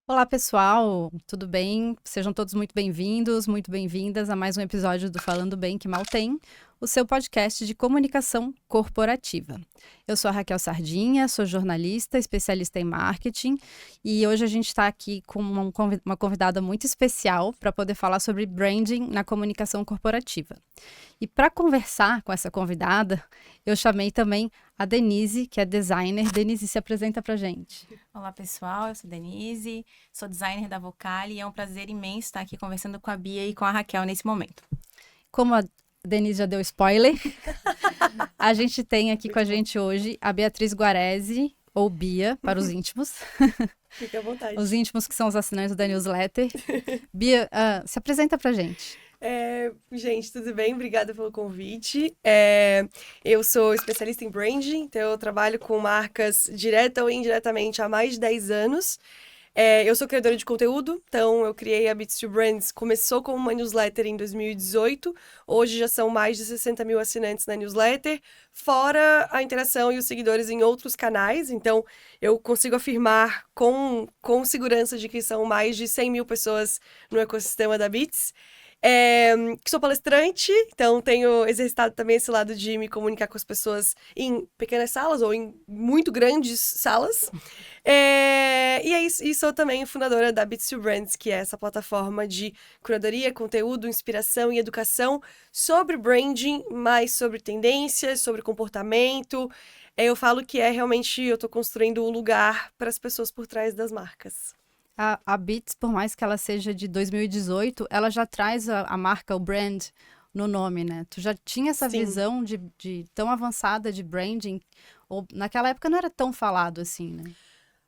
Olá, pessoal, tudo bem? Sejam todos muito bem-vindos, muito bem-vindas a mais um episódio do Falando Bem Que Mal Tem, o seu podcast de comunicação corporativa. Eu sou a Raquel Sardinha, sou jornalista, especialista em marketing e hoje a gente está aqui com uma convidada muito especial para poder falar sobre branding na comunicação corporativa. E para conversar com essa convidada, eu chamei também a Denise, que é designer. Denise, se apresenta para gente. Olá, pessoal. Eu sou Denise, sou designer da Vocali e é um prazer imenso estar aqui conversando com a Bia e com a Raquel nesse momento. Como a Denise já deu spoiler, a gente tem aqui com a gente hoje a Beatriz Guarese, ou Bia, para os íntimos. Fique à vontade. Os íntimos que são os assinantes da newsletter. Bia, se apresenta pra gente. Gente, tudo bem? Obrigada pelo convite. Eu sou especialista em branding, então eu trabalho com marcas direta ou indiretamente há mais de 10 anos. Eu sou criadora de conteúdo, então eu criei a Beats to Brands. Começou como uma newsletter em 2018, hoje já são mais de 60 mil assinantes na newsletter, fora a interação e os seguidores em outros canais. Então eu consigo afirmar com segurança de que são mais de 100 mil pessoas no ecossistema da Beats. Que sou palestrante, então tenho exercitado também esse lado de me comunicar com as pessoas em pequenas salas ou em muito grandes salas. E é isso, e sou também fundadora da Beats to Brands, que é essa plataforma de curadoria, conteúdo, inspiração e educação sobre branding, mais sobre tendências, sobre comportamento. Eu falo que realmente eu tô construindo um lugar para as pessoas por trás das marcas. A Beats, por mais que ela seja de 2018, ela já traz a marca, o brand, no nome, né? Tu já tinha essa Sim. visão de tão avançada de branding, ou naquela época não era tão falado assim, né?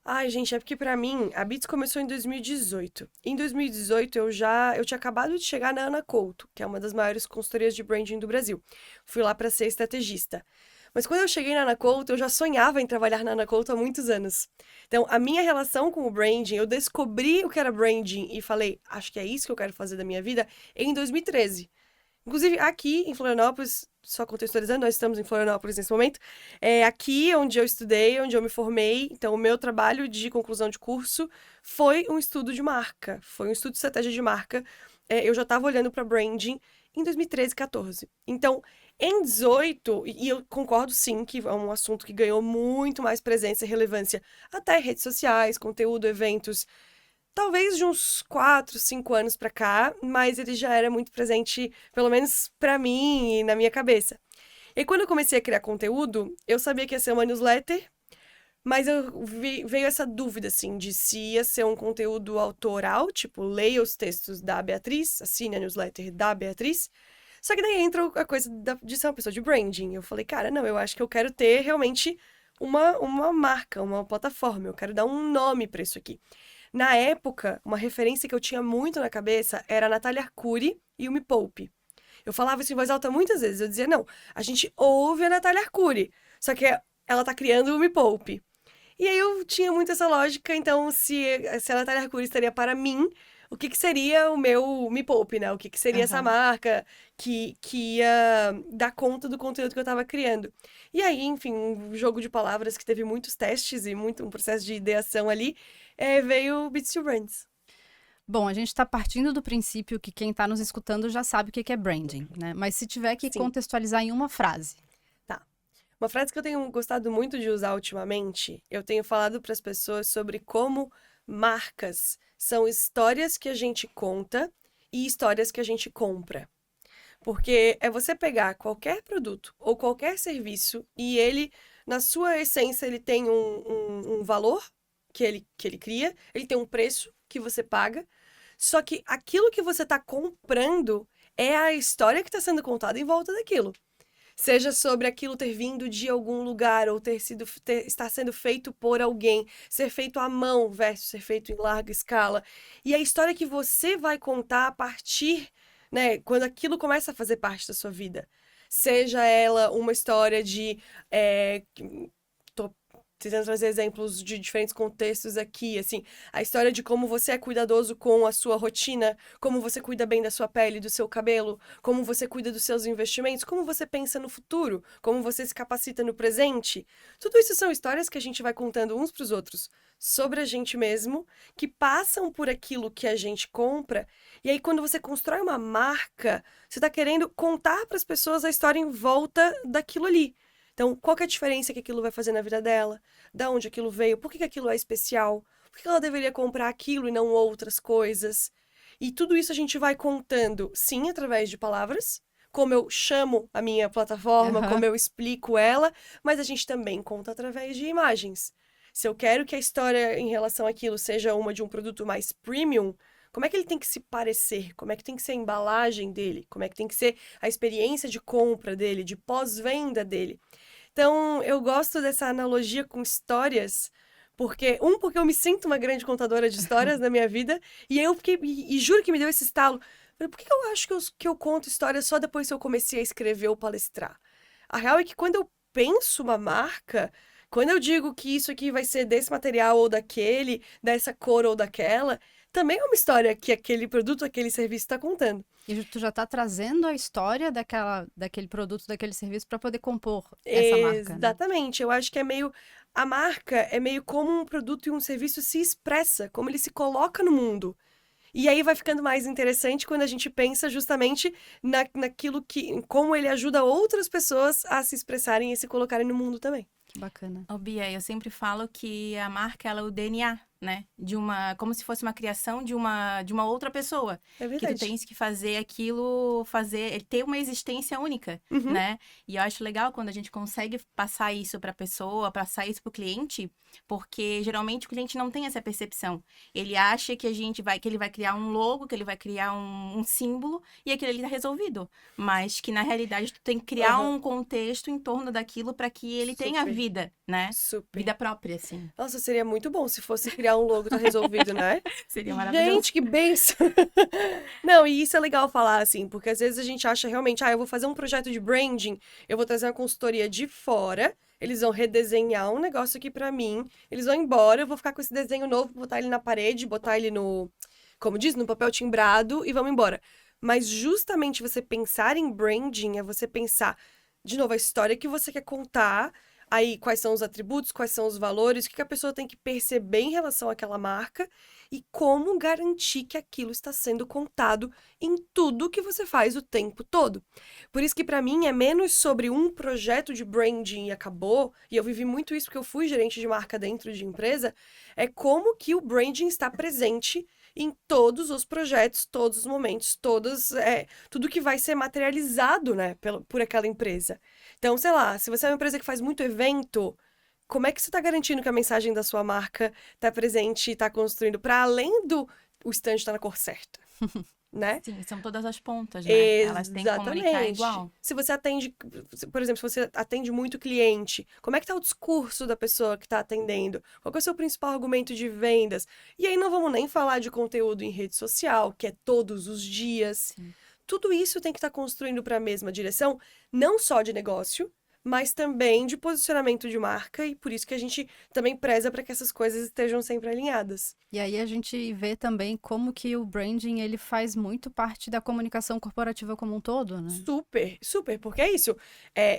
Ai, gente, é porque pra mim, a Beats começou em 2018. Em 2018, eu tinha acabado de chegar na Ana Couto, que é uma das maiores consultorias de branding do Brasil. Fui lá pra ser estrategista. Mas quando eu cheguei na Ana Couto, eu já sonhava em trabalhar na Ana Couto há muitos anos. Então, a minha relação com o branding, eu descobri o que era branding e falei, acho que é isso que eu quero fazer da minha vida, em 2013. Inclusive, aqui em Florianópolis, só contextualizando, nós estamos em Florianópolis nesse momento, é aqui onde eu estudei, onde eu me formei. Então, o meu trabalho de conclusão de curso foi um estudo de marca, foi um estudo de estratégia de marca. Eu já estava olhando para branding em 2013, 14. Então, em 18, e eu concordo sim que é um assunto que ganhou muito mais presença e relevância, até redes sociais, conteúdo, eventos, talvez de uns 4, 5 anos pra cá, mas ele já era muito presente, pelo menos pra mim e na minha cabeça. E quando eu comecei a criar conteúdo, eu sabia que ia ser uma newsletter, mas veio essa dúvida, assim, de se ia ser um conteúdo autoral, tipo, leia os textos da Beatriz, assine a newsletter da Beatriz. Só que daí entra a coisa de ser uma pessoa de branding. Eu falei, cara, não, eu acho que eu quero ter realmente uma marca, uma plataforma, eu quero dar um nome pra isso aqui. Na época, uma referência que eu tinha muito na cabeça era a Natália Arcuri e o Me Poupe. Eu falava isso em voz alta muitas vezes. Eu dizia, não, a gente ouve a Natália Arcuri, só que ela tá criando o Me Poupe. E aí eu tinha muito essa lógica, então se a Natália Arcuri estaria para mim, o que que seria o meu Me Poupe, né? O que que seria essa Aham. marca que ia dar conta do conteúdo que eu tava criando. E aí, enfim, um jogo de palavras que teve muitos testes e muito um processo de ideação ali, veio o Beats to Brands. Bom, a gente está partindo do princípio que quem está nos escutando já sabe o que é branding, né? Mas se tiver que Sim, contextualizar em uma frase. tá. Uma frase que eu tenho gostado muito de usar ultimamente, eu tenho falado para as pessoas sobre como marcas são histórias que a gente conta e histórias que a gente compra. Porque é você pegar qualquer produto ou qualquer serviço e ele, na sua essência, ele tem um valor que ele cria, ele tem um preço que você paga, só que aquilo que você está comprando é a história que está sendo contada em volta daquilo. Seja sobre aquilo ter vindo de algum lugar ou estar sendo feito por alguém, ser feito à mão versus ser feito em larga escala. E a história que você vai contar a partir, né, quando aquilo começa a fazer parte da sua vida. Seja ela uma história de tô tentando trazer exemplos de diferentes contextos aqui, assim, a história de como você é cuidadoso com a sua rotina, como você cuida bem da sua pele, do seu cabelo, como você cuida dos seus investimentos, como você pensa no futuro, como você se capacita no presente. Tudo isso são histórias que a gente vai contando uns para os outros sobre a gente mesmo, que passam por aquilo que a gente compra, e aí quando você constrói uma marca, você está querendo contar para as pessoas a história em volta daquilo ali. Então, qual que é a diferença que aquilo vai fazer na vida dela? Da onde aquilo veio? Por que aquilo é especial? Por que ela deveria comprar aquilo e não outras coisas? E tudo isso a gente vai contando, sim, através de palavras, como eu chamo a minha plataforma, como eu explico ela, mas a gente também conta através de imagens. Se eu quero que a história em relação àquilo seja uma de um produto mais premium, como é que ele tem que se parecer? Como é que tem que ser a embalagem dele? Como é que tem que ser a experiência de compra dele, de pós-venda dele? Então, eu gosto dessa analogia com histórias, porque eu me sinto uma grande contadora de histórias na minha vida, e juro que me deu esse estalo. Falei, por que eu acho que eu conto histórias só depois que eu comecei a escrever ou palestrar? A real é que quando eu penso uma marca, quando eu digo que isso aqui vai ser desse material ou daquele, dessa cor ou daquela, também é uma história que aquele produto, aquele serviço está contando. E tu já tá trazendo a história daquele produto, daquele serviço para poder compor essa marca, né? Exatamente. Eu acho que a marca é meio como um produto e um serviço se expressa, como ele se coloca no mundo. E aí vai ficando mais interessante quando a gente pensa justamente naquilo como ele ajuda outras pessoas a se expressarem e se colocarem no mundo também. Que bacana. Ô, Bia, eu sempre falo que a marca, ela é o DNA, né? Como se fosse uma criação de uma outra pessoa. É Que verdade. tu tens que fazer aquilo, ter uma existência única, Uhum. né? E eu acho legal quando a gente consegue passar isso pra pessoa, passar isso pro cliente, porque geralmente o cliente não tem essa percepção. Ele acha que que ele vai criar um logo, que ele vai criar um símbolo, e aquilo ali tá resolvido. Mas que na realidade tu tem que criar Uhum. um contexto em torno daquilo pra que ele tenha Super. vida, né? Super. Vida própria, assim. Nossa, seria muito bom se fosse criar um logo, tá resolvido, né? Seria maravilhoso. Gente, que benção! Não, e isso é legal falar, assim, porque às vezes a gente acha realmente, eu vou fazer um projeto de branding, eu vou trazer uma consultoria de fora, eles vão redesenhar um negócio aqui pra mim, eles vão embora, eu vou ficar com esse desenho novo, botar ele na parede, botar ele como diz, no papel timbrado e vamos embora. Mas justamente você pensar em branding é você pensar, de novo, a história que você quer contar. Aí, quais são os atributos, quais são os valores, o que a pessoa tem que perceber em relação àquela marca e como garantir que aquilo está sendo contado em tudo que você faz o tempo todo. Por isso que, para mim, é menos sobre um projeto de branding e acabou, e eu vivi muito isso porque eu fui gerente de marca dentro de empresa, é como que o branding está presente em todos os projetos, todos os momentos, tudo que vai ser materializado, né, por aquela empresa. Então, sei lá, se você é uma empresa que faz muito evento, como é que você está garantindo que a mensagem da sua marca está presente e está construindo para além do o stand estar na cor certa, né? Sim, são todas as pontas, né? Elas têm que comunicar Exatamente. igual. Se você atende, por exemplo, se você atende muito cliente, como é que tá o discurso da pessoa que está atendendo? Qual que é o seu principal argumento de vendas? E aí não vamos nem falar de conteúdo em rede social, que é todos os dias. Sim. Tudo isso tem que estar construindo para a mesma direção, não só de negócio, mas também de posicionamento de marca, e por isso que a gente também preza para que essas coisas estejam sempre alinhadas. E aí a gente vê também como que o branding, ele faz muito parte da comunicação corporativa como um todo, né? Super, super, porque é isso.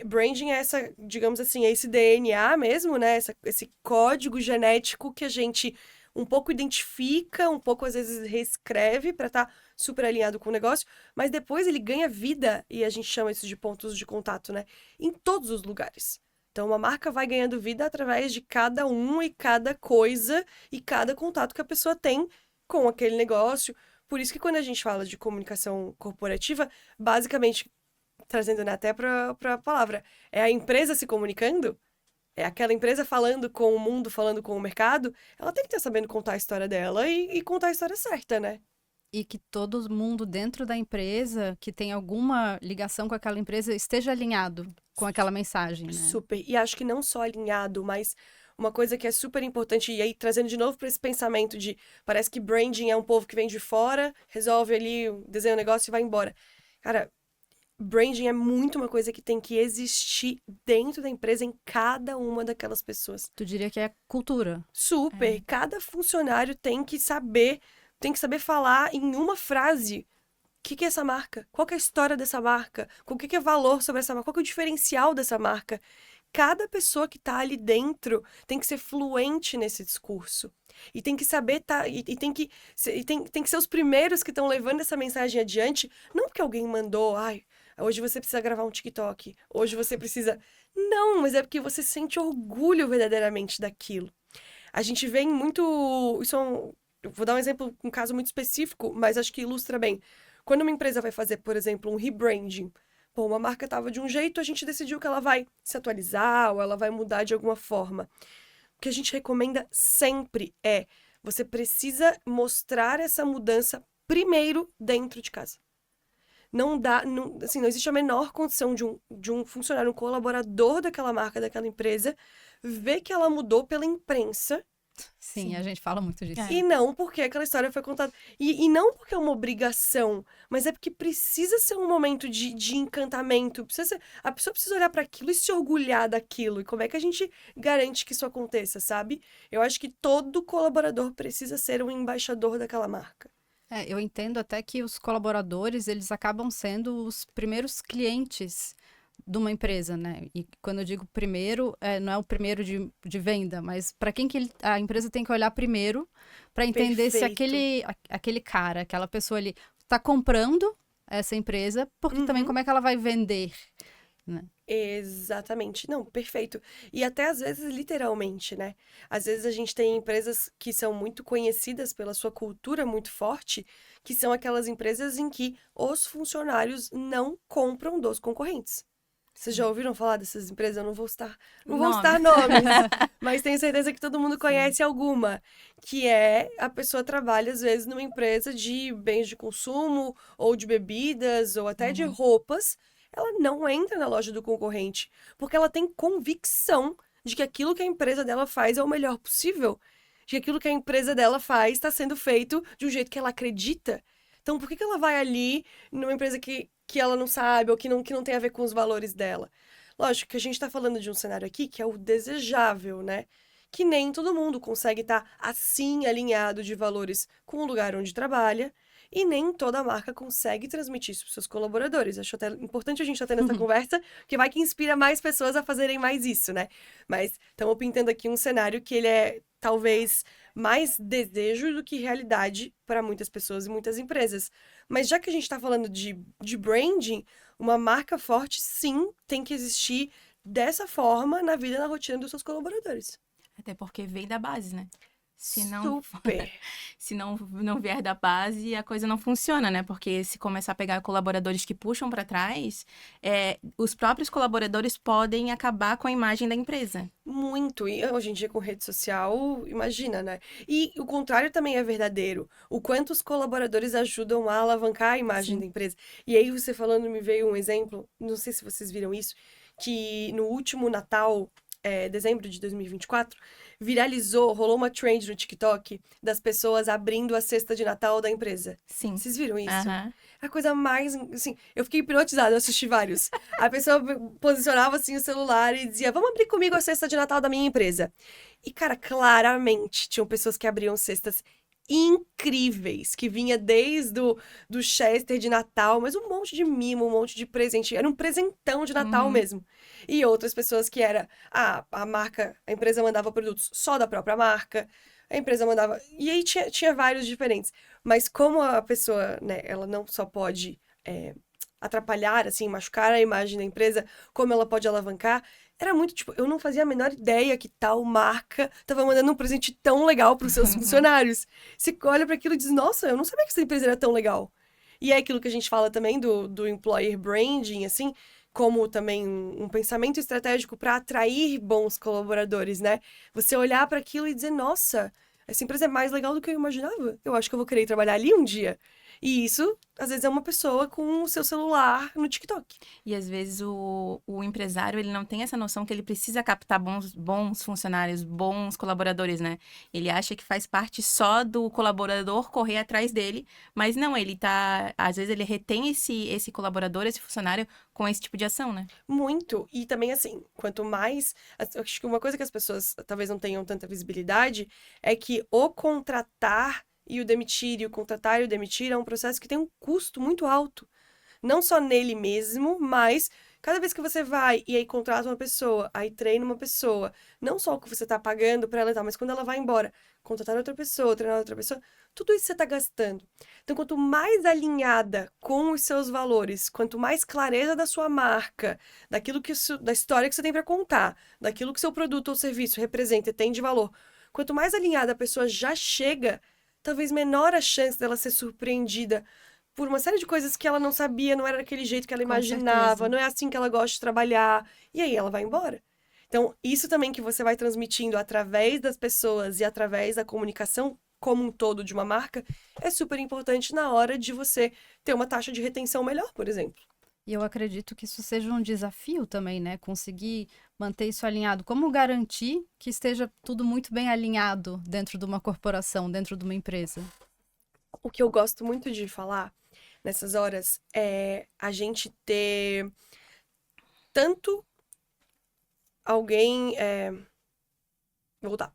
Branding é essa, digamos assim, é esse DNA mesmo, né? Esse código genético que a gente um pouco identifica, um pouco às vezes reescreve para estar super alinhado com o negócio, mas depois ele ganha vida, e a gente chama isso de pontos de contato, né? Em todos os lugares. Então, uma marca vai ganhando vida através de cada um e cada coisa e cada contato que a pessoa tem com aquele negócio. Por isso que quando a gente fala de comunicação corporativa, basicamente, trazendo, né, até para a palavra, é a empresa se comunicando, é aquela empresa falando com o mundo, falando com o mercado, ela tem que estar sabendo contar a história dela e contar a história certa, né? E que todo mundo dentro da empresa que tem alguma ligação com aquela empresa esteja alinhado com aquela mensagem, né? Super. E acho que não só alinhado, mas uma coisa que é super importante, e aí trazendo de novo para esse pensamento de parece que branding é um povo que vem de fora, resolve ali, desenha um negócio e vai embora. Cara, branding é muito uma coisa que tem que existir dentro da empresa em cada uma daquelas pessoas. Tu diria que é cultura. Super. Cada funcionário tem que saber falar em uma frase. O que é essa marca? Qual que é a história dessa marca? O que é valor sobre essa marca? Qual que é o diferencial dessa marca? Cada pessoa que está ali dentro tem que ser fluente nesse discurso. E tem que saber, tem que ser os primeiros que estão levando essa mensagem adiante. Não porque alguém mandou, hoje você precisa gravar um TikTok. Hoje você precisa... Não, mas é porque você sente orgulho verdadeiramente daquilo. A gente vê muito... Eu vou dar um exemplo, um caso muito específico, mas acho que ilustra bem. Quando uma empresa vai fazer, por exemplo, um rebranding, uma marca estava de um jeito, a gente decidiu que ela vai se atualizar ou ela vai mudar de alguma forma. O que a gente recomenda sempre é, você precisa mostrar essa mudança primeiro dentro de casa. Não existe a menor condição de um funcionário, um colaborador daquela marca, daquela empresa, ver que ela mudou pela imprensa. Sim, a gente fala muito disso. E não porque aquela história foi contada. E não porque é uma obrigação, mas é porque precisa ser um momento de encantamento. A pessoa precisa olhar para aquilo e se orgulhar daquilo. E como é que a gente garante que isso aconteça, sabe? Eu acho que todo colaborador precisa ser um embaixador daquela marca. Eu entendo até que os colaboradores, eles acabam sendo os primeiros clientes de uma empresa, né? E quando eu digo primeiro, não é o primeiro de venda, mas para quem que a empresa tem que olhar primeiro para entender se aquele cara, aquela pessoa ali está comprando essa empresa, porque também como é que ela vai vender, né? Exatamente. Não, perfeito. E até às vezes, literalmente, né? Às vezes a gente tem empresas que são muito conhecidas pela sua cultura muito forte, que são aquelas empresas em que os funcionários não compram dos concorrentes. Vocês já ouviram falar dessas empresas? Eu não vou citar nomes, mas tenho certeza que todo mundo conhece alguma. Que é, a pessoa trabalha, às vezes, numa empresa de bens de consumo, ou de bebidas, ou até de roupas. Ela não entra na loja do concorrente, porque ela tem convicção de que aquilo que a empresa dela faz é o melhor possível. De que aquilo que a empresa dela faz está sendo feito de um jeito que ela acredita. Então, por que ela vai ali numa empresa que ela não sabe ou que não tem a ver com os valores dela? Lógico que a gente está falando de um cenário aqui que é o desejável, né? Que nem todo mundo consegue estar assim alinhado de valores com o lugar onde trabalha e nem toda marca consegue transmitir isso para os seus colaboradores. Acho até importante a gente estar tendo essa conversa, porque vai que inspira mais pessoas a fazerem mais isso, né? Mas estamos pintando aqui um cenário que ele é talvez mais desejo do que realidade para muitas pessoas e muitas empresas. Mas já que a gente está falando de branding, uma marca forte, sim, tem que existir dessa forma na vida e na rotina dos seus colaboradores. Até porque vem da base, né? Super. Se não vier da base, a coisa não funciona, né? Porque se começar a pegar colaboradores que puxam para trás, os próprios colaboradores podem acabar com a imagem da empresa. Muito. E hoje em dia, com rede social, imagina, né? E o contrário também é verdadeiro. O quanto os colaboradores ajudam a alavancar a imagem da empresa. E aí, você falando, me veio um exemplo, não sei se vocês viram isso, que no último Natal, dezembro de 2024, rolou uma trend no TikTok das pessoas abrindo a cesta de Natal da empresa. Sim. Vocês viram isso? Uhum. A coisa mais, assim, eu fiquei hipnotizada, eu assisti vários. A pessoa posicionava, assim, o celular e dizia, vamos abrir comigo a cesta de Natal da minha empresa. E, cara, claramente, tinham pessoas que abriam cestas incríveis, que vinha desde do Chester de Natal, mas um monte de mimo, um monte de presente. Era um presentão de Natal mesmo. E outras pessoas que era, a empresa mandava produtos só da própria marca, a empresa mandava... E aí tinha vários diferentes. Mas como a pessoa, né, ela não só pode atrapalhar, assim, machucar a imagem da empresa, como ela pode alavancar, era muito, tipo, eu não fazia a menor ideia que tal marca tava mandando um presente tão legal pros seus funcionários. Você olha para aquilo e diz, nossa, eu não sabia que essa empresa era tão legal. E é aquilo que a gente fala também do employer branding, assim, como também um pensamento estratégico para atrair bons colaboradores, né? Você olhar para aquilo e dizer, nossa, essa empresa é mais legal do que eu imaginava. Eu acho que eu vou querer trabalhar ali um dia. E isso, às vezes, é uma pessoa com o seu celular no TikTok. E às vezes o empresário, ele não tem essa noção que ele precisa captar bons funcionários, bons colaboradores, né? Ele acha que faz parte só do colaborador correr atrás dele, mas não, às vezes ele retém esse colaborador, esse funcionário com esse tipo de ação, né? Muito. E também, assim, quanto mais. Eu acho que uma coisa que as pessoas talvez não tenham tanta visibilidade é que o contratar e o demitir, e o contratar e o demitir é um processo que tem um custo muito alto. Não só nele mesmo, mas cada vez que você vai e aí contrata uma pessoa, aí treina uma pessoa, não só o que você tá pagando pra ela e tal, mas quando ela vai embora, contratar outra pessoa, treinar outra pessoa, tudo isso você tá gastando. Então, quanto mais alinhada com os seus valores, quanto mais clareza da sua marca, daquilo da história que você tem pra contar, daquilo que seu produto ou serviço representa e tem de valor, quanto mais alinhada a pessoa já chega, talvez menor a chance dela ser surpreendida por uma série de coisas que ela não sabia, não era daquele jeito que ela Com imaginava, certeza. não é assim que ela gosta de trabalhar, e aí ela vai embora. Então, isso também que você vai transmitindo através das pessoas e através da comunicação como um todo de uma marca é super importante na hora de você ter uma taxa de retenção melhor, por exemplo. E eu acredito que isso seja um desafio também, né? Conseguir manter isso alinhado. Como garantir que esteja tudo muito bem alinhado dentro de uma corporação, dentro de uma empresa? O que eu gosto muito de falar nessas horas é a gente ter tanto alguém. Vou voltar.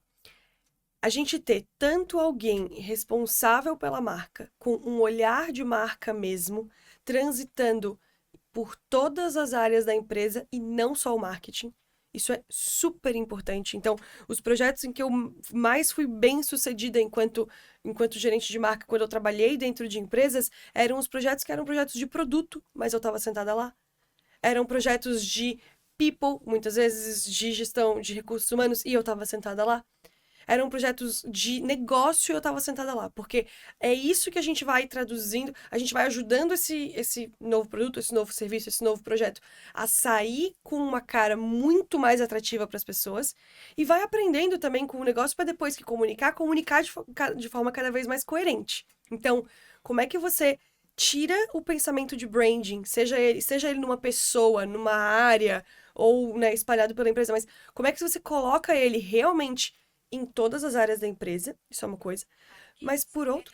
A gente ter tanto alguém responsável pela marca, com um olhar de marca mesmo, transitando por todas as áreas da empresa e não só o marketing. Isso é super importante. Então, os projetos em que eu mais fui bem sucedida enquanto gerente de marca, quando eu trabalhei dentro de empresas, eram os projetos que eram projetos de produto, mas eu estava sentada lá. Eram projetos de people, muitas vezes de gestão de recursos humanos, e eu estava sentada lá. Eram projetos de negócio e eu estava sentada lá, porque é isso que a gente vai traduzindo, a gente vai ajudando esse novo produto, esse novo serviço, esse novo projeto a sair com uma cara muito mais atrativa para as pessoas e vai aprendendo também com o negócio para depois que comunicar de forma cada vez mais coerente. Então, como é que você tira o pensamento de branding, seja ele numa pessoa, numa área ou, né, espalhado pela empresa, mas como é que você coloca ele realmente em todas as áreas da empresa, isso é uma coisa. Mas por outro.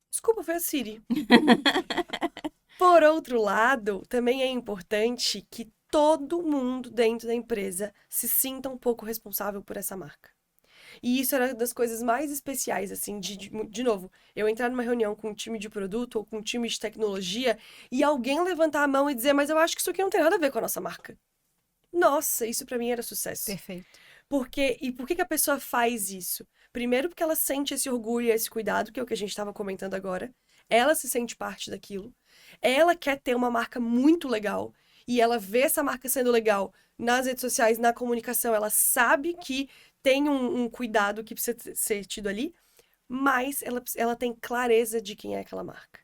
Desculpa, foi a Siri. Por outro lado, também é importante que todo mundo dentro da empresa se sinta um pouco responsável por essa marca. E isso era uma das coisas mais especiais, assim, de novo, eu entrar numa reunião com um time de produto ou com um time de tecnologia e alguém levantar a mão e dizer, mas eu acho que isso aqui não tem nada a ver com a nossa marca. Nossa, isso pra mim era sucesso. Perfeito. E por que a pessoa faz isso? Primeiro, porque ela sente esse orgulho e esse cuidado, que é o que a gente estava comentando agora. Ela se sente parte daquilo. Ela quer ter uma marca muito legal. E ela vê essa marca sendo legal nas redes sociais, na comunicação. Ela sabe que tem um cuidado que precisa ser tido ali. Mas ela tem clareza de quem é aquela marca.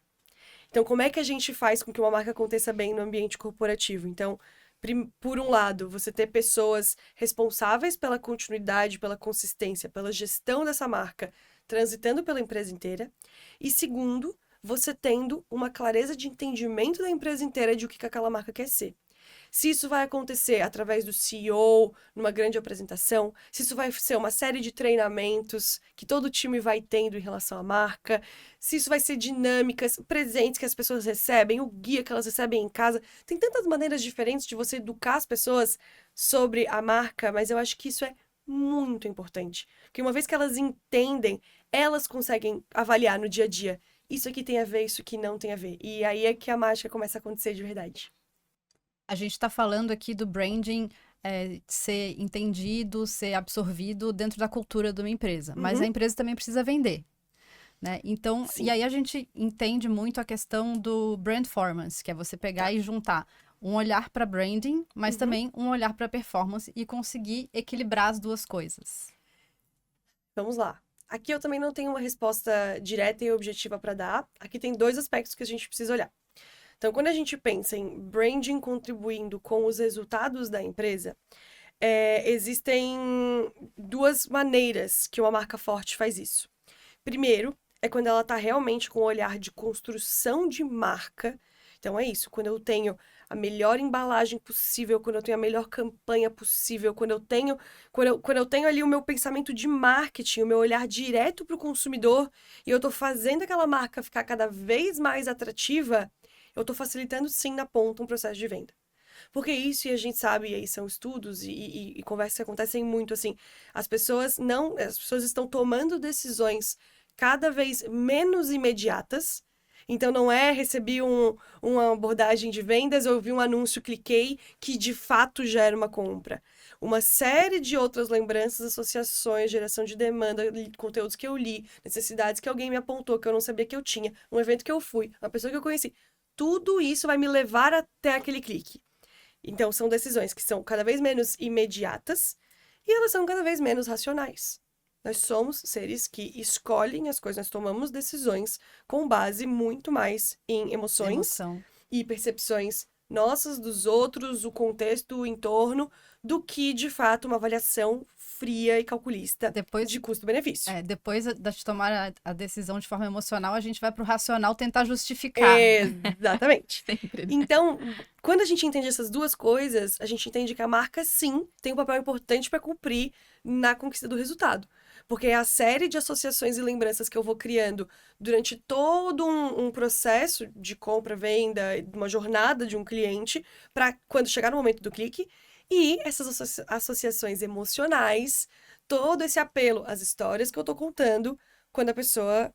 Então, como é que a gente faz com que uma marca aconteça bem no ambiente corporativo? Então, por um lado, você ter pessoas responsáveis pela continuidade, pela consistência, pela gestão dessa marca, transitando pela empresa inteira. E segundo, você tendo uma clareza de entendimento da empresa inteira de o que aquela marca quer ser. Se isso vai acontecer através do CEO, numa grande apresentação, se isso vai ser uma série de treinamentos que todo time vai tendo em relação à marca, se isso vai ser dinâmicas, presentes que as pessoas recebem, o guia que elas recebem em casa. Tem tantas maneiras diferentes de você educar as pessoas sobre a marca, mas eu acho que isso é muito importante. Porque uma vez que elas entendem, elas conseguem avaliar no dia a dia. Isso aqui tem a ver, isso aqui não tem a ver. E aí é que a mágica começa a acontecer de verdade. A gente está falando aqui do branding ser entendido, ser absorvido dentro da cultura de uma empresa. Mas a empresa também precisa vender, né? Então, Sim. e aí a gente entende muito a questão do brandformance, que é você pegar e juntar um olhar para branding, mas também um olhar para performance e conseguir equilibrar as duas coisas. Vamos lá. Aqui eu também não tenho uma resposta direta e objetiva para dar. Aqui tem dois aspectos que a gente precisa olhar. Então, quando a gente pensa em branding contribuindo com os resultados da empresa, existem duas maneiras que uma marca forte faz isso. Primeiro, é quando ela tá realmente com o olhar de construção de marca. Então é isso, quando eu tenho a melhor embalagem possível, quando eu tenho a melhor campanha possível, quando eu tenho ali o meu pensamento de marketing, o meu olhar direto para o consumidor, e eu tô fazendo aquela marca ficar cada vez mais atrativa, eu tô facilitando sim na ponta um processo de venda. Porque isso, e a gente sabe, e aí são estudos e conversas que acontecem muito, assim, as pessoas estão tomando decisões cada vez menos imediatas. Então, não é recebi uma abordagem de vendas, eu vi um anúncio, cliquei, que de fato gera uma compra. Uma série de outras lembranças, associações, geração de demanda, conteúdos que eu li, necessidades que alguém me apontou, que eu não sabia que eu tinha, um evento que eu fui, uma pessoa que eu conheci. Tudo isso vai me levar até aquele clique. Então, são decisões que são cada vez menos imediatas e elas são cada vez menos racionais. Nós somos seres que escolhem as coisas, nós tomamos decisões com base muito mais em emoções e percepções nossas, dos outros, o contexto, o entorno, do que, de fato, uma avaliação fria e calculista de custo-benefício. Depois de tomar a decisão de forma emocional, a gente vai para o racional tentar justificar. Exatamente. Sempre. Então, quando a gente entende essas duas coisas, a gente entende que a marca, sim, tem um papel importante para cumprir na conquista do resultado. Porque é a série de associações e lembranças que eu vou criando durante todo um processo de compra, venda, uma jornada de um cliente, para quando chegar no momento do clique, e essas associações emocionais, todo esse apelo às histórias que eu tô contando quando a pessoa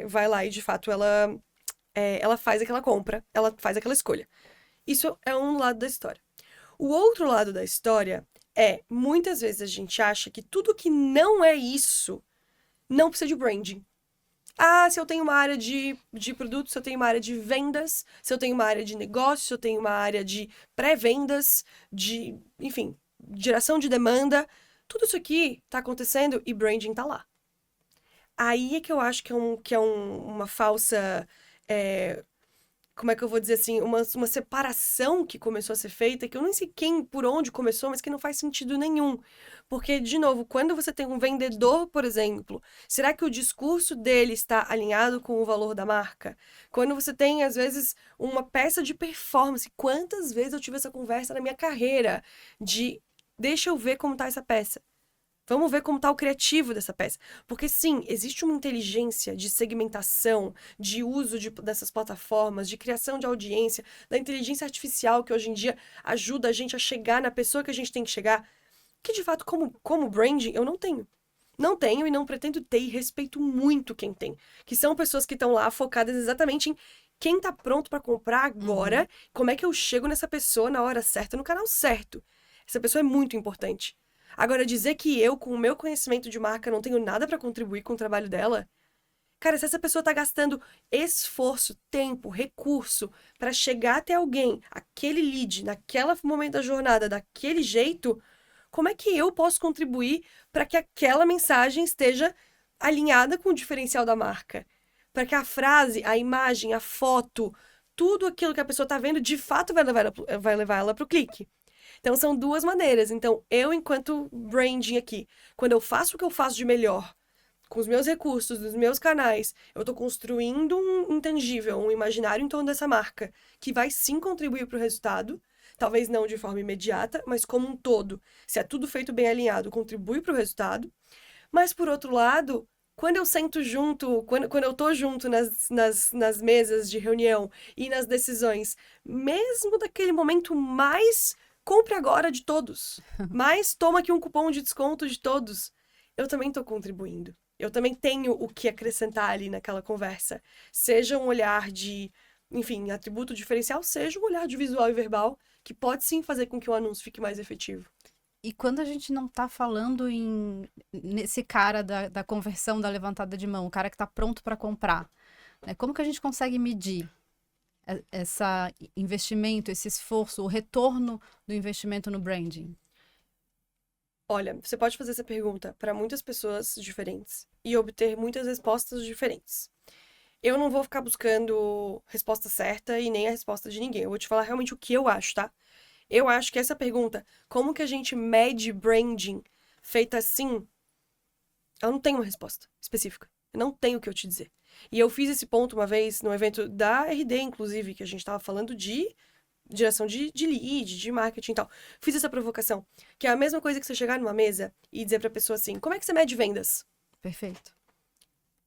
vai lá e, de fato, ela faz aquela compra, ela faz aquela escolha. Isso é um lado da história. O outro lado da história muitas vezes a gente acha que tudo que não é isso não precisa de branding. Se eu tenho uma área de produtos, se eu tenho uma área de vendas, se eu tenho uma área de negócio, se eu tenho uma área de pré-vendas, enfim, geração de demanda, tudo isso aqui tá acontecendo e branding tá lá. Aí é que eu acho que é uma falsa... como é que eu vou dizer assim, uma separação que começou a ser feita, que eu nem sei por onde começou, mas que não faz sentido nenhum. Porque, de novo, quando você tem um vendedor, por exemplo, será que o discurso dele está alinhado com o valor da marca? Quando você tem, às vezes, uma peça de performance, quantas vezes eu tive essa conversa na minha carreira deixa eu ver como tá essa peça. Vamos ver como está o criativo dessa peça. Porque, sim, existe uma inteligência de segmentação, de uso dessas plataformas, de criação de audiência, da inteligência artificial que hoje em dia ajuda a gente a chegar na pessoa que a gente tem que chegar, que, de fato, como branding, eu não tenho. Não tenho e não pretendo ter, e respeito muito quem tem. Que são pessoas que estão lá focadas exatamente em quem está pronto para comprar agora, como é que eu chego nessa pessoa na hora certa, no canal certo. Essa pessoa é muito importante. Agora, dizer que eu, com o meu conhecimento de marca, não tenho nada para contribuir com o trabalho dela... Cara, se essa pessoa tá gastando esforço, tempo, recurso para chegar até alguém, aquele lead, naquele momento da jornada, daquele jeito, como é que eu posso contribuir para que aquela mensagem esteja alinhada com o diferencial da marca? Para que a frase, a imagem, a foto, tudo aquilo que a pessoa tá vendo, de fato vai levar ela pro clique. Então, são duas maneiras. Então, eu, enquanto branding aqui, quando eu faço o que eu faço de melhor, com os meus recursos, dos meus canais, eu tô construindo um intangível, um imaginário em torno dessa marca, que vai sim contribuir para o resultado, talvez não de forma imediata, mas como um todo. Se é tudo feito bem alinhado, contribui para o resultado. Mas, por outro lado, quando eu sento junto, quando eu tô junto nas mesas de reunião e nas decisões, mesmo daquele momento mais... compre agora de todos, mas toma aqui um cupom de desconto de todos. Eu também estou contribuindo. Eu também tenho o que acrescentar ali naquela conversa. Seja um olhar de, enfim, atributo diferencial, seja um olhar de visual e verbal, que pode sim fazer com que o anúncio fique mais efetivo. E quando a gente não está falando nesse cara da conversão, da levantada de mão, o cara que está pronto para comprar, né? Como que a gente consegue medir esse investimento, esse esforço, o retorno do investimento no branding? Olha, você pode fazer essa pergunta para muitas pessoas diferentes e obter muitas respostas diferentes. Eu não vou ficar buscando resposta certa e nem a resposta de ninguém. Eu vou te falar realmente o que eu acho, tá? Eu acho que essa pergunta, como que a gente mede branding, feita assim, eu não tenho uma resposta específica. Eu não tenho o que eu te dizer. E eu fiz esse ponto uma vez no evento da RD, inclusive, que a gente tava falando de direção de lead, de marketing e tal. Fiz essa provocação, que é a mesma coisa que você chegar numa mesa e dizer pra pessoa assim, como é que você mede vendas? Perfeito.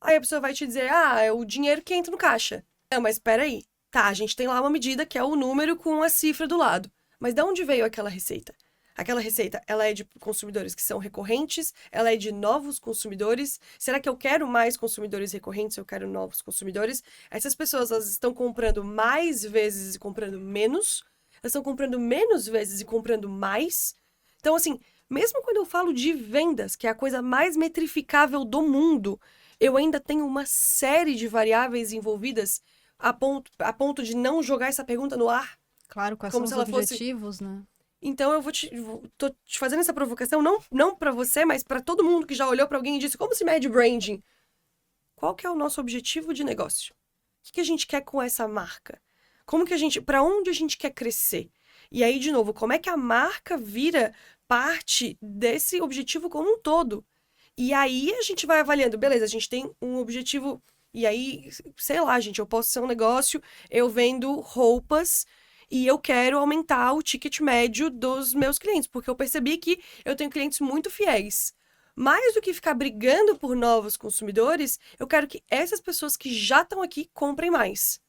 Aí a pessoa vai te dizer, é o dinheiro que entra no caixa. Não, mas peraí. Tá, a gente tem lá uma medida que é o número com a cifra do lado. Mas de onde veio aquela receita? Aquela receita, ela é de consumidores que são recorrentes? Ela é de novos consumidores? Será que eu quero mais consumidores recorrentes? Eu quero novos consumidores? Essas pessoas, elas estão comprando mais vezes e comprando menos? Elas estão comprando menos vezes e comprando mais? Então, assim, mesmo quando eu falo de vendas, que é a coisa mais metrificável do mundo, eu ainda tenho uma série de variáveis envolvidas a ponto de não jogar essa pergunta no ar. Claro, quais Como são se os ela fosse- objetivos, né? Então eu tô te fazendo essa provocação não para você, mas para todo mundo que já olhou para alguém e disse: "Como se mede branding?" Qual que é o nosso objetivo de negócio? O que a gente quer com essa marca? Como que para onde a gente quer crescer? E aí, de novo, como é que a marca vira parte desse objetivo como um todo? E aí a gente vai avaliando, beleza, a gente tem um objetivo, e aí, sei lá, gente, eu posso ser um negócio, eu vendo roupas e eu quero aumentar o ticket médio dos meus clientes, porque eu percebi que eu tenho clientes muito fiéis. Mais do que ficar brigando por novos consumidores, eu quero que essas pessoas que já estão aqui comprem mais.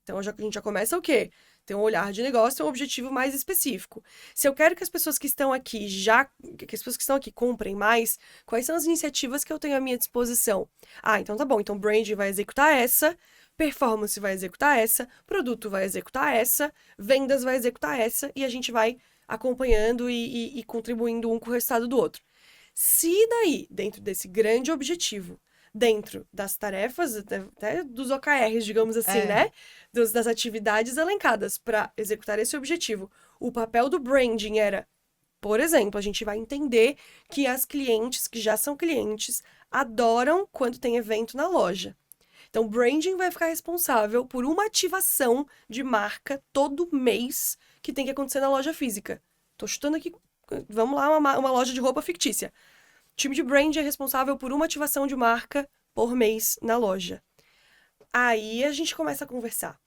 Então a gente já começa o quê? Tem um olhar de negócio, tem um objetivo mais específico. Se eu quero que as pessoas que estão aqui que as pessoas que estão aqui comprem mais, quais são as iniciativas que eu tenho à minha disposição? Ah, então tá bom. Então branding vai executar essa, performance vai executar essa, produto vai executar essa, vendas vai executar essa, e a gente vai acompanhando e contribuindo um com o resultado do outro. Se daí, dentro desse grande objetivo, dentro das tarefas, até dos OKRs, digamos assim, né? Das atividades elencadas para executar esse objetivo, o papel do branding era, por exemplo, a gente vai entender que as clientes, que já são clientes, adoram quando tem evento na loja. Então, branding vai ficar responsável por uma ativação de marca todo mês que tem que acontecer na loja física. Tô chutando aqui, vamos lá, uma loja de roupa fictícia. O time de brand é responsável por uma ativação de marca por mês na loja. Aí a gente começa a conversar.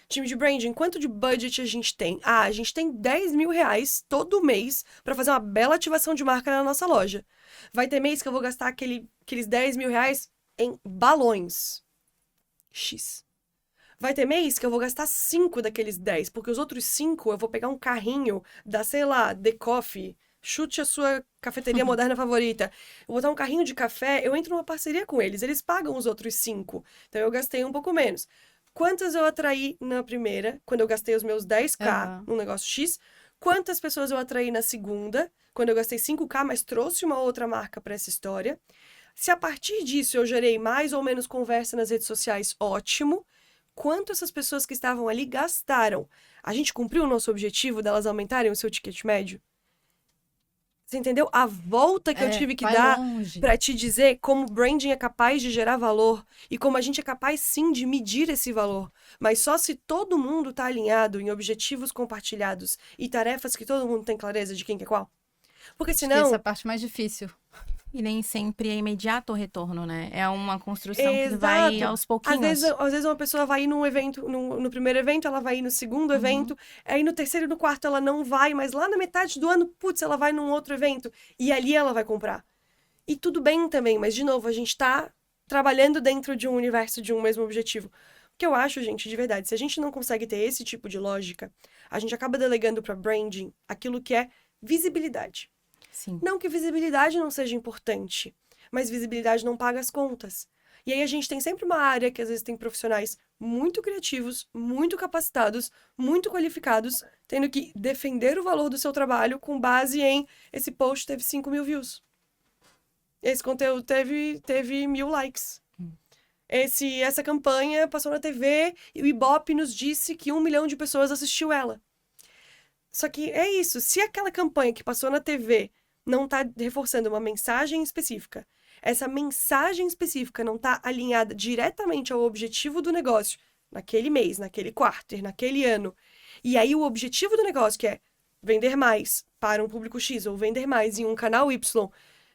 Time de branding, quanto de budget a gente tem? Ah, a gente tem 10 mil reais todo mês para fazer uma bela ativação de marca na nossa loja. Vai ter mês que eu vou gastar aqueles 10 mil reais em balões. X. Vai ter mês que eu vou gastar 5 daqueles 10, porque os outros 5 eu vou pegar um carrinho da, sei lá, The Coffee. Chute a sua cafeteria moderna favorita. Eu vou botar um carrinho de café, eu entro numa parceria com eles. Eles pagam os outros 5. Então eu gastei um pouco menos. Quantas eu atraí na primeira, quando eu gastei os meus 10k no negócio X? Quantas pessoas eu atraí na segunda, quando eu gastei 5k, mas trouxe uma outra marca para essa história? Se a partir disso eu gerei mais ou menos conversa nas redes sociais, ótimo. Quanto essas pessoas que estavam ali gastaram? A gente cumpriu o nosso objetivo delas aumentarem o seu ticket médio? Você entendeu? A volta que eu tive que dar para te dizer como o branding é capaz de gerar valor e como a gente é capaz, sim, de medir esse valor. Mas só se todo mundo está alinhado em objetivos compartilhados e tarefas que todo mundo tem clareza de quem que é qual. Porque senão... Essa é a parte mais difícil. E nem sempre é imediato o retorno, né? É uma construção Exato. que vai aos pouquinhos. Às vezes uma pessoa vai ir num evento, no primeiro evento, ela vai ir no segundo evento, aí no terceiro e no quarto ela não vai, mas lá na metade do ano, putz, ela vai num outro evento e ali ela vai comprar. E tudo bem também, mas de novo, a gente tá trabalhando dentro de um universo de um mesmo objetivo. O que eu acho, gente, de verdade, se a gente não consegue ter esse tipo de lógica, a gente acaba delegando para branding aquilo que é visibilidade. Sim. Não que visibilidade não seja importante, mas visibilidade não paga as contas. E aí a gente tem sempre uma área que às vezes tem profissionais muito criativos, muito capacitados, muito qualificados, tendo que defender o valor do seu trabalho com base em esse post teve 5 mil views. Esse conteúdo teve 1.000 likes. Essa campanha passou na TV e o Ibope nos disse que 1 milhão de pessoas assistiu ela. Só que é isso, se aquela campanha que passou na TV não está reforçando uma mensagem específica, essa mensagem específica não está alinhada diretamente ao objetivo do negócio, naquele mês, naquele quarter, naquele ano, e aí o objetivo do negócio, que é vender mais para um público X ou vender mais em um canal Y,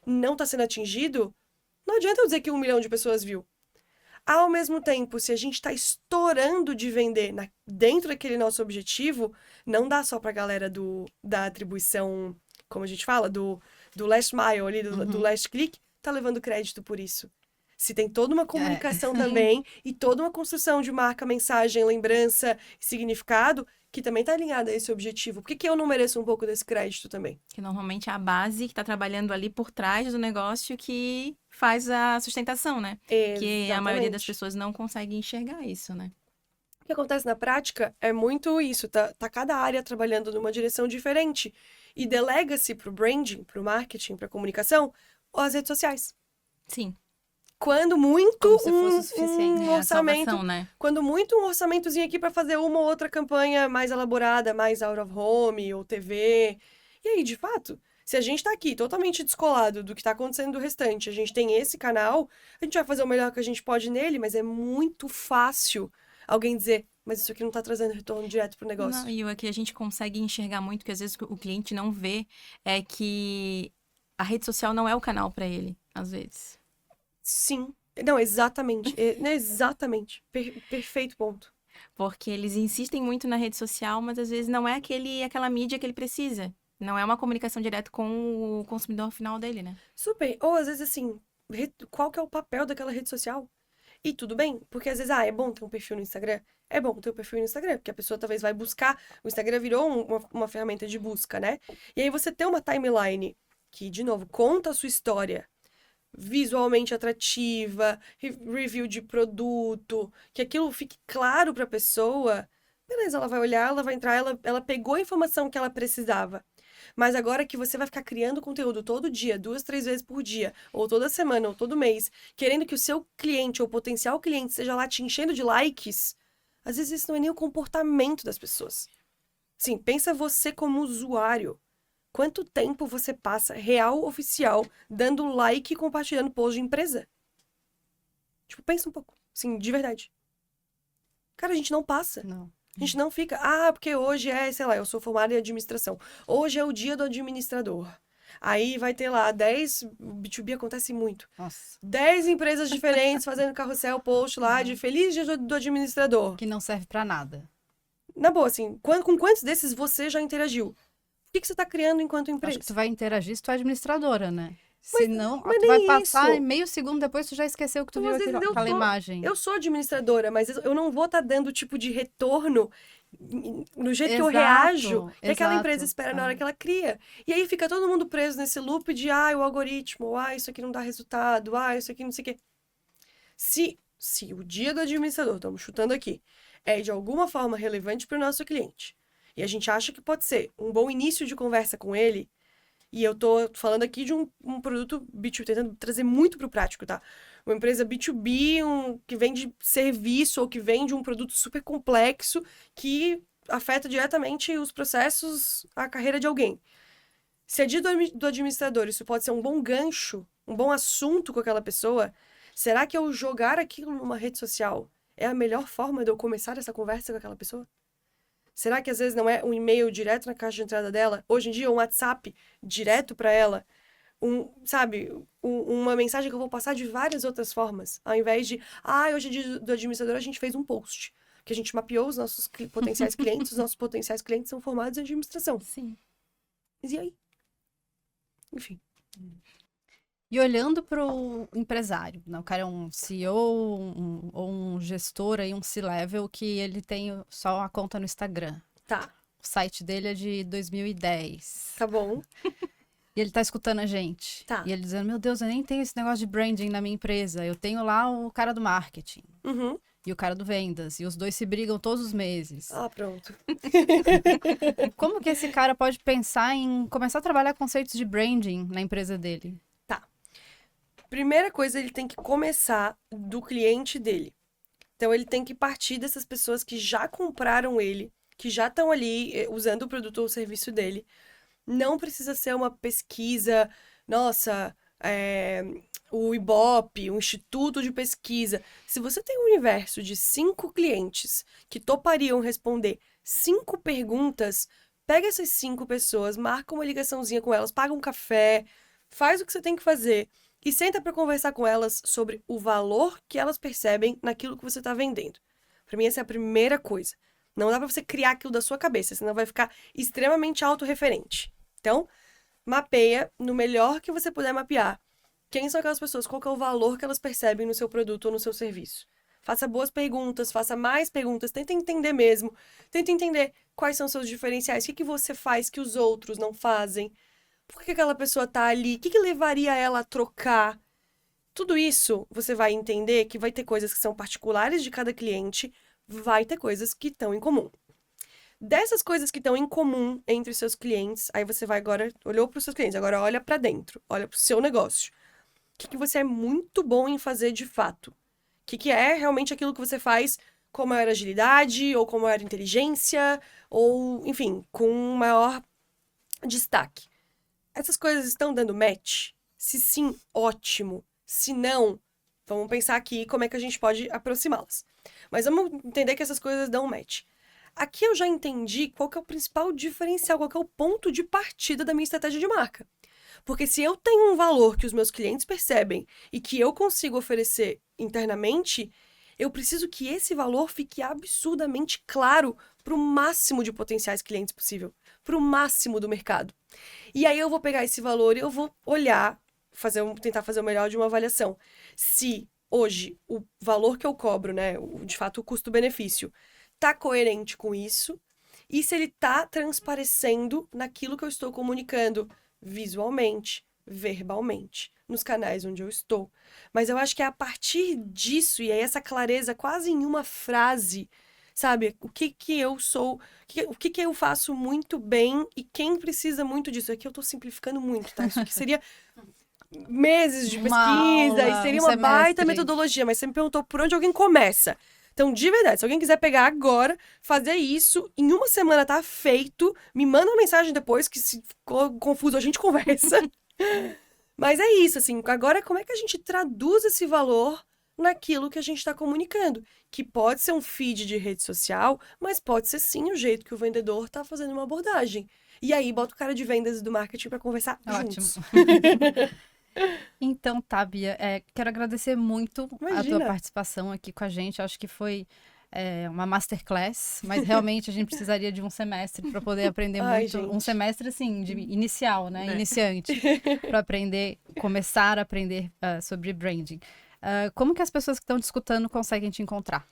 não está sendo atingido, não adianta eu dizer que 1 milhão de pessoas viu. Ao mesmo tempo, se a gente está estourando de vender dentro daquele nosso objetivo, não dá só para a galera da atribuição, como a gente fala, do last mile ali, do last click, tá levando crédito por isso. Se tem toda uma comunicação também e toda uma construção de marca, mensagem, lembrança, significado, que também tá alinhada a esse objetivo. Por que eu não mereço um pouco desse crédito também? Que normalmente é a base que está trabalhando ali por trás do negócio que faz a sustentação, né? Que a maioria das pessoas não consegue enxergar isso, né? O que acontece na prática é muito isso, tá cada área trabalhando numa direção diferente. E delega-se pro branding, pro marketing, pra comunicação, as redes sociais. Sim. Quando muito Como se fosse o suficiente. um orçamento, Salvação, né? quando muito um orçamentozinho aqui para fazer uma ou outra campanha mais elaborada, mais out of home ou TV. E aí, de fato, se a gente tá aqui totalmente descolado do que tá acontecendo do restante, a gente tem esse canal, a gente vai fazer o melhor que a gente pode nele, mas é muito fácil alguém dizer, mas isso aqui não tá trazendo retorno direto pro negócio. Não, e o que a gente consegue enxergar muito, que às vezes o cliente não vê, é que a rede social não é o canal para ele, às vezes. Sim. Não, exatamente. Exatamente. Perfeito ponto. Porque eles insistem muito na rede social, mas às vezes não é aquela mídia que ele precisa. Não é uma comunicação direta com o consumidor final dele, né? Super. Ou às vezes assim, qual que é o papel daquela rede social? E tudo bem, porque às vezes, é bom ter um perfil no Instagram. É bom ter um perfil no Instagram, porque a pessoa talvez vai buscar. O Instagram virou uma ferramenta de busca, né? E aí você ter uma timeline que, de novo, conta a sua história, visualmente atrativa, review de produto, que aquilo fique claro para a pessoa. Beleza, ela vai olhar, ela vai entrar, ela pegou a informação que ela precisava. Mas agora que você vai ficar criando conteúdo todo dia, 2, 3 vezes por dia, ou toda semana, ou todo mês, querendo que o seu cliente ou potencial cliente seja lá te enchendo de likes, às vezes isso não é nem o comportamento das pessoas. Sim, pensa você como usuário. Quanto tempo você passa, real, oficial, dando like e compartilhando post de empresa? Tipo, pensa um pouco. Sim, de verdade. Cara, a gente não passa. Não. A gente não fica, porque hoje sei lá, eu sou formada em administração. Hoje é o dia do administrador. Aí vai ter lá 10, B2B acontece muito. Nossa. 10 empresas diferentes fazendo carrossel, post lá de feliz dia do administrador. Que não serve pra nada. Na boa, assim, com quantos desses você já interagiu? O que você tá criando enquanto empresa? Acho que tu vai interagir se tu é administradora, né? Senão, mas tu vai nem passar isso. meio segundo depois tu já esqueceu que tu Então, viu às vezes, aquela imagem. Eu sou administradora, mas eu não vou estar dando tipo de retorno no jeito que eu Exato, reajo que aquela exato, empresa espera na hora que ela cria. E aí fica todo mundo preso nesse loop de o algoritmo, isso aqui não dá resultado, isso aqui não sei o quê. Se o dia do administrador, estamos chutando aqui, é de alguma forma relevante para o nosso cliente, e a gente acha que pode ser um bom início de conversa com ele, e eu tô falando aqui de um produto B2B, tentando trazer muito pro prático, tá? Uma empresa B2B, que vende serviço ou que vende um produto super complexo que afeta diretamente os processos, a carreira de alguém. Se é dia do administrador, isso pode ser um bom gancho, um bom assunto com aquela pessoa, será que eu jogar aquilo numa rede social é a melhor forma de eu começar essa conversa com aquela pessoa? Será que às vezes não é um e-mail direto na caixa de entrada dela? Hoje em dia, um WhatsApp direto para ela? Uma mensagem que eu vou passar de várias outras formas. Ao invés de, hoje é dia do administrador, a gente fez um post. Que a gente mapeou os nossos potenciais clientes. Os nossos potenciais clientes são formados em administração. Sim. E aí? Enfim. E olhando para o empresário, né? O cara é um CEO ou um gestor aí, um C-level, que ele tem só a conta no Instagram. Tá. O site dele é de 2010. Tá bom. E ele tá escutando a gente. Tá. E ele dizendo, meu Deus, eu nem tenho esse negócio de branding na minha empresa. Eu tenho lá o cara do marketing. Uhum. E o cara do vendas. E os dois se brigam todos os meses. Pronto. Como que esse cara pode pensar em começar a trabalhar conceitos de branding na empresa dele? Primeira coisa, ele tem que começar do cliente dele. Então, ele tem que partir dessas pessoas que já compraram ele, que já estão ali usando o produto ou o serviço dele. Não precisa ser uma pesquisa, o Ibope, um instituto de pesquisa. Se você tem um universo de 5 clientes que topariam responder 5 perguntas, pega essas 5 pessoas, marca uma ligaçãozinha com elas, paga um café, faz o que você tem que fazer. e senta para conversar com elas sobre o valor que elas percebem naquilo que você está vendendo. Para mim, essa é a primeira coisa. Não dá para você criar aquilo da sua cabeça, senão vai ficar extremamente autorreferente. Então, mapeia no melhor que você puder mapear. Quem são aquelas pessoas? Qual que é o valor que elas percebem no seu produto ou no seu serviço? Faça boas perguntas, faça mais perguntas, tenta entender mesmo. Tenta entender quais são os seus diferenciais, o que você faz que os outros não fazem. Por que aquela pessoa tá ali? O que levaria ela a trocar? Tudo isso você vai entender que vai ter coisas que são particulares de cada cliente, vai ter coisas que estão em comum. Dessas coisas que estão em comum entre os seus clientes, aí você vai agora, olhou para os seus clientes, agora olha para dentro, olha para o seu negócio. O que você é muito bom em fazer de fato? O que é realmente aquilo que você faz com maior agilidade, ou com maior inteligência, ou, enfim, com maior destaque? Essas coisas estão dando match? Se sim, ótimo. Se não, vamos pensar aqui como é que a gente pode aproximá-las. Mas vamos entender que essas coisas dão match. Aqui eu já entendi qual que é o principal diferencial, qual que é o ponto de partida da minha estratégia de marca. Porque se eu tenho um valor que os meus clientes percebem e que eu consigo oferecer internamente, eu preciso que esse valor fique absurdamente claro para o máximo de potenciais clientes possível, para o máximo do mercado. E aí eu vou pegar esse valor e eu vou olhar, tentar fazer o melhor de uma avaliação. Se hoje o valor que eu cobro, né, de fato o custo-benefício, está coerente com isso, e se ele está transparecendo naquilo que eu estou comunicando visualmente, verbalmente, nos canais onde eu estou. Mas eu acho que é a partir disso, e é essa clareza quase em uma frase, sabe? O que eu sou, o que eu faço muito bem e quem precisa muito disso. Aqui eu tô simplificando muito, tá? Isso aqui seria meses de pesquisa e seria uma baita metodologia, mas você me perguntou por onde alguém começa. Então, de verdade, se alguém quiser pegar agora, fazer isso, em uma semana tá feito, me manda uma mensagem depois, que se ficou confuso a gente conversa. Mas é isso, assim, agora como é que a gente traduz esse valor naquilo que a gente está comunicando? Que pode ser um feed de rede social, mas pode ser sim o jeito que o vendedor está fazendo uma abordagem. E aí, bota o cara de vendas e do marketing para conversar juntos. Então, tá, Bia, quero agradecer muito a tua participação aqui com a gente. Acho que foi uma masterclass, mas realmente a gente precisaria de um semestre para poder aprender muito. Gente. Um semestre, assim, de inicial, né? Iniciante, para começar a aprender sobre branding. Como que as pessoas que estão te escutando conseguem te encontrar?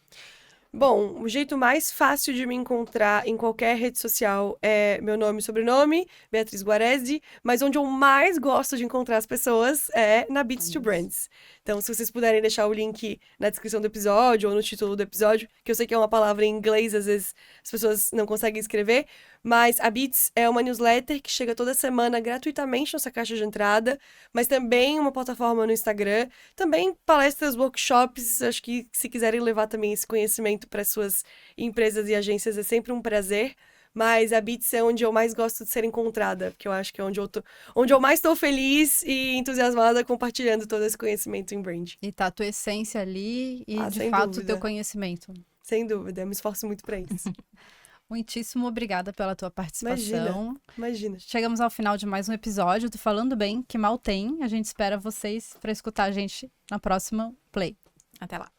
Bom, o jeito mais fácil de me encontrar em qualquer rede social é meu nome e sobrenome, Beatriz Guarese, mas onde eu mais gosto de encontrar as pessoas é na Beats to Brands. Então, se vocês puderem deixar o link na descrição do episódio ou no título do episódio, que eu sei que é uma palavra em inglês, às vezes as pessoas não conseguem escrever, mas a Beats é uma newsletter que chega toda semana gratuitamente na sua caixa de entrada, mas também uma plataforma no Instagram, também palestras, workshops, acho que se quiserem levar também esse conhecimento para suas empresas e agências é sempre um prazer. Mas a Beats é onde eu mais gosto de ser encontrada, porque eu acho que é onde eu mais estou feliz e entusiasmada compartilhando todo esse conhecimento em brand. E tá a tua essência ali e, de fato, o teu conhecimento. Sem dúvida, eu me esforço muito para isso. Muitíssimo obrigada pela tua participação. Imagina. Chegamos ao final de mais um episódio do Falando Bem, que mal tem. A gente espera vocês para escutar a gente na próxima Play. Até lá.